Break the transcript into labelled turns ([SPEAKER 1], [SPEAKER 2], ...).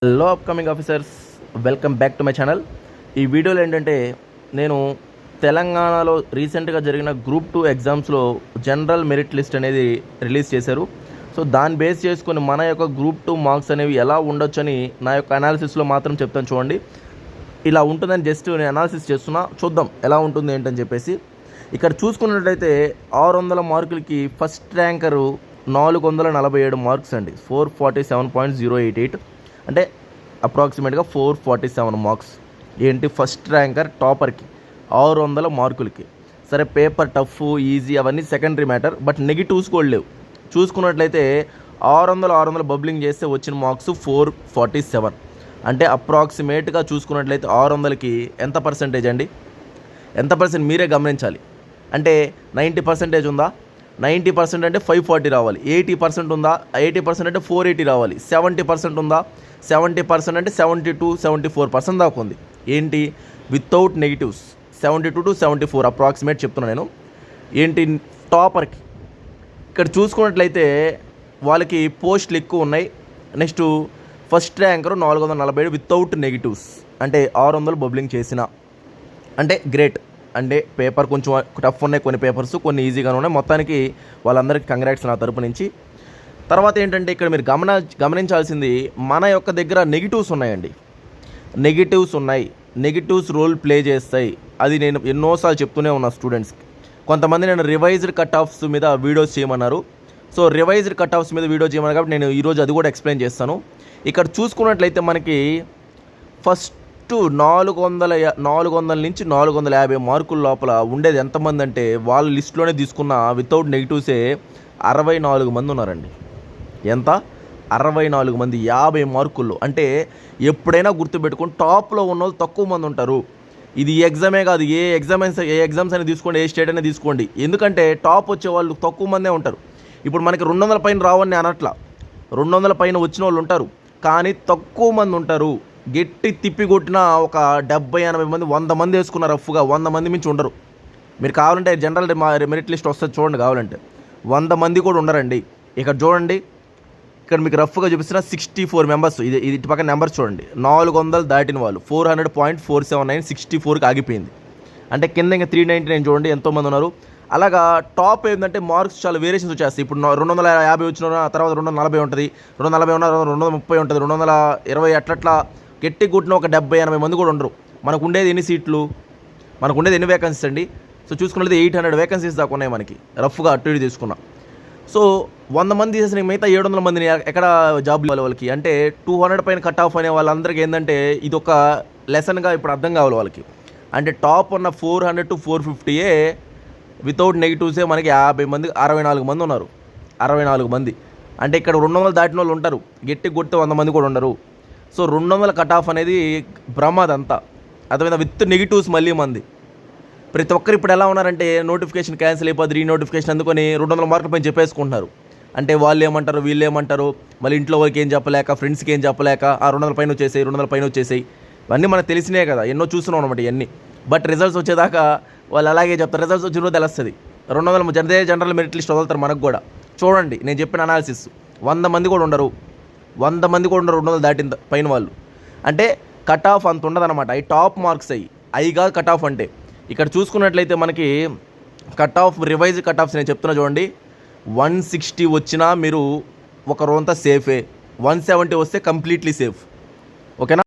[SPEAKER 1] Hello upcoming officers, welcome back to my channel. ఈ వీడియోలో ఏంటంటే నేను తెలంగాణలో రీసెంట్గా జరిగిన గ్రూప్ 2 ఎగ్జామ్స్లో జనరల్ మెరిట్ లిస్ట్ అనేది రిలీజ్ చేశారు. సో దాన్ని బేస్ చేసుకొని మన యొక్క గ్రూప్ 2 మార్క్స్ అనేవి ఎలా ఉండొచ్చని నా యొక్క అనాలిసిస్లో మాత్రం చెప్తాను. చూడండి, ఇలా ఉంటుందని జస్ట్ నేను అనాలిసిస్ చేస్తున్నా, చూద్దాం ఎలా ఉంటుంది ఏంటని చెప్పేసి. ఇక్కడ చూసుకున్నట్లయితే 600 మార్కులకి ఫస్ట్ ర్యాంకరు 447 మార్క్స్ అండి, 447.088, అంటే అప్రాక్సిమేట్గా 447 మార్క్స్. ఏంటి, ఫస్ట్ ర్యాంకర్ టాపర్కి 600 మార్కులకి. సరే, పేపర్ టఫ్ ఈజీ అవన్నీ సెకండరీ మ్యాటర్, బట్ నెగిటివ్స్ కూడా లేవు. చూసుకున్నట్లయితే 600 బబ్లింగ్ చేస్తే వచ్చిన మార్క్స్ 447, అంటే అప్రాక్సిమేట్గా చూసుకున్నట్లయితే 600కి ఎంత పర్సెంటేజ్ అండి, ఎంత పర్సెంట్ మీరే గమనించాలి. అంటే 90% ఉందా, 90% అంటే 540 రావాలి. 80% ఉందా, 80% అంటే 480 రావాలి. 70% ఉందా, 70% అంటే 72-74% దాకా ఉంది. ఏంటి, వితౌట్ నెగిటివ్స్ 72 to 74 అప్రాక్సిమేట్ చెప్తున్నాను నేను. ఏంటి, టాపర్కి ఇక్కడ చూసుకున్నట్లయితే వాళ్ళకి పోస్టులు ఎక్కువ ఉన్నాయి. Next first ranker 447 without negatives, అంటే 600 బబ్లింగ్ చేసిన, అంటే గ్రేట్. అంటే పేపర్ కొంచెం టఫ్ ఉన్నాయి, కొన్ని పేపర్స్ కొన్ని ఈజీగానే ఉన్నాయి. మొత్తానికి వాళ్ళందరికీ కంగ్రాట్స్ నా తరపు నుంచి. తర్వాత ఏంటంటే ఇక్కడ మీరు గమనించాల్సింది, మన యొక్క దగ్గర నెగిటివ్స్ ఉన్నాయండి, నెగిటివ్స్ ఉన్నాయి. నెగిటివ్స్ రోల్ ప్లే చేస్తాయి. అది నేను ఎన్నోసార్లు చెప్తూనే ఉన్నా స్టూడెంట్స్కి. కొంతమంది నేను రివైజ్డ్ కట్ ఆఫ్స్ మీద వీడియోస్ చేయమన్నారు. సో రివైజ్డ్ కట్ ఆఫ్స్ మీద వీడియో చేయమన్నారు కాబట్టి నేను ఈరోజు అది కూడా ఎక్స్ప్లెయిన్ చేస్తాను. ఇక్కడ చూసుకున్నట్లయితే మనకి ఫస్ట్ 400 నుంచి 450 మార్కుల లోపల ఉండేది ఎంతమంది అంటే, వాళ్ళ లిస్టులోనే తీసుకున్న వితౌట్ నెగిటివ్సే 64 మంది ఉన్నారండి. ఎంత, 64 మంది 50 మార్కుల్లో. అంటే ఎప్పుడైనా గుర్తుపెట్టుకుని టాప్లో ఉన్న వాళ్ళు తక్కువ మంది ఉంటారు. ఇది ఎగ్జామే కాదు, ఏ ఎగ్జామ్స్ అయినా తీసుకోండి, ఏ స్టేట్ అయినా తీసుకోండి. ఎందుకంటే టాప్ వచ్చే వాళ్ళు తక్కువ మందే ఉంటారు. ఇప్పుడు మనకి 200 పైన రావని అనట్లా, 200 పైన వచ్చిన వాళ్ళు ఉంటారు, కానీ తక్కువ మంది ఉంటారు. గట్టి తిప్పి కొట్టిన ఒక 70-80 మంది, 100 మంది వేసుకున్నారు రఫ్గా, 100 మంది మించి ఉండరు. మీరు కావాలంటే జనరల్ మెరిట్ లిస్ట్ వస్తుంది చూడండి, కావాలంటే 100 మంది కూడా ఉండరండి. ఇక్కడ చూడండి, ఇక్కడ మీకు రఫ్గా చూపిస్తున్న 64 మెంబర్స్. ఇది ఇటు పక్కన నెంబర్స్ చూడండి, 400 దాటిన వాళ్ళు 400.479, 64కి ఆగిపోయింది. అంటే కింద ఇంకా 399 చూడండి ఎంతోమంది ఉన్నారు. అలాగా టాప్ ఏంటంటే మార్క్స్ చాలా వేరియేషన్స్ వచ్చేస్తాయి. ఇప్పుడు 250 వచ్చిన తర్వాత 240 ఉంటుంది, 240 ఉన్న 230 ఉంటుంది, 220 అట్లట్లా గట్టి కొట్టిన ఒక 70-80 మంది కూడా ఉండరు. మనకు ఉండేది ఎన్ని సీట్లు, మనకు ఉండేది ఎన్ని వేకెన్సీస్ అండి. సో చూసుకున్నది 800 వేకెన్సీస్ దాకా ఉన్నాయి మనకి, రఫ్గా అటు ఇటు తీసుకున్నాం. సో 100 మంది తీసేసిన మిగతా 700 మందిని ఎక్కడ జాబ్ వాళ్ళకి, అంటే 200 పైన కట్ ఆఫ్ అనే వాళ్ళందరికీ ఏంటంటే ఇది ఒక లెసన్గా ఇప్పుడు అర్థం కావాలి వాళ్ళకి. అంటే టాప్ ఉన్న 400 to 450 వితౌట్ నెగిటివ్సే మనకి 50 మంది, 64 మంది ఉన్నారు. 64 మంది అంటే ఇక్కడ 200 దాటిన వాళ్ళు ఉంటారు, గట్టి కొడితే 100 మంది కూడా ఉండరు. సో 200 కట్ ఆఫ్ అనేది బ్రహ్మదంతా, అర్థమైందా, విత్ నెగిటివ్స్ మళ్ళీ మంది. ప్రతి ఒక్కరు ఇప్పుడు ఎలా ఉన్నారంటే నోటిఫికేషన్ క్యాన్సిల్ అయిపోద్ది, రీనోటిఫికేషన్ అందుకొని 200 మార్కుల పైన చెప్పేసుకుంటున్నారు. అంటే వాళ్ళు ఏమంటారు, వీళ్ళు ఏమంటారు, మళ్ళీ ఇంట్లో వాళ్ళకి ఏం చెప్పలేక, ఫ్రెండ్స్కి ఏం చెప్పలేక 200 పైన వచ్చేసాయి, 200 పైన వచ్చేసాయి. ఇవన్నీ మనకు తెలిసినే కదా, ఎన్నో చూస్తున్నాం అనమాట ఇవన్నీ. బట్ రిజల్ట్స్ వచ్చేదాకా వాళ్ళు అలాగే చెప్తారు, రిజల్ట్స్ వచ్చిన రోజు తెలుస్తుంది. 200 జనరల్ మెరిట్ లిస్ట్ వదులుతారు మనకు కూడా. చూడండి నేను చెప్పిన అనాలిసిస్, 100 మంది కూడా ఉండరు, 100 మంది కూడా ఉండరు 200 దాటిన పైన వాళ్ళు. అంటే కట్ ఆఫ్ అంత ఉండదన్నమాట. అవి టాప్ మార్క్స్ అవి కాదు కట్ ఆఫ్ అంటే. ఇక్కడ చూసుకున్నట్లయితే మనకి cut off revise cut offs నేను చెప్తున్నా చూడండి, 160 వచ్చినా మీరు ఒక రోజంతా సేఫే, 170 వస్తే కంప్లీట్లీ సేఫ్. ఓకేనా.